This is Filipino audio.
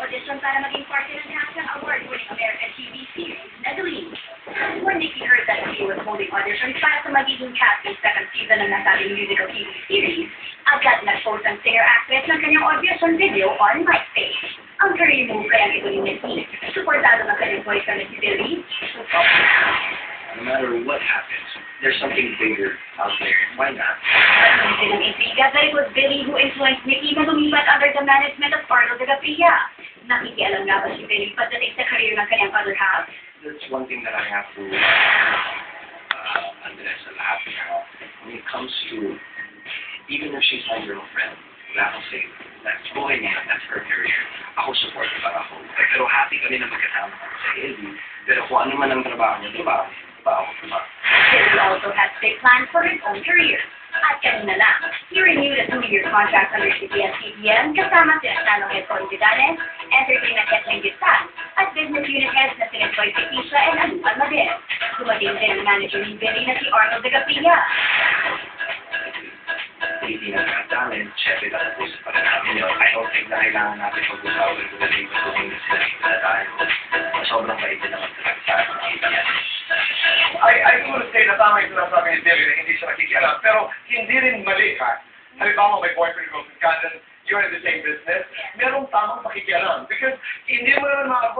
nag-audition para maging parte ng National Award-winning American TV series na Glee. When Nikki heard that she was holding auditions para sa magiging cast ng second season ng nasabing musical TV series, agad nag-post ang singer-actress ng kanyang audition video on MySpace. Ang career move kaya ito ni Nikki. Suportado ng kanyang boyfriend na si Billy. No matter what happens, there's something bigger out there. Why not? At nung silang intriga, that it was Billy who influenced Nikki na lumipat under the management of Arnold de Gapria. Nakikialam nga ba si Billy pagdating sa career ng kanyang other half? That's one thing that I have to address a lot now. When it comes to, even if she's my girlfriend, wala akong say, that's buhay niya, that's her career. Ako support para ako. Pero happy kami na magkasama sa Ellie. Pero kung ano man ang trabaho niya, trabaho ko. Billy also has big plans for his own career. At kanina lang, he renewed a 2-year contract under CBS-CBN kasama si National Head Tony Vidanes, Entertainment Head Mengis Tan, at Business Unit Heads na sina Joy Petisha and Anu Almaden. Dumating din ang manager ni Billy na si Arnold de Gapria. Hindi na talent, syempre tatapos pa rin namin yun. I don't think na kailangan natin pag-usawan kung ano yung patuloy na sila na tayo. Sobrang bait din naman talaga sa akin. I will say na tama yung sinasabi ni Billy na hindi siya nakikialam. Pero hindi rin mali ha. Halimbawa may boyfriend or girlfriend ka, then you're in the same business, merong tamang pakikialam. Because hindi mo naman mga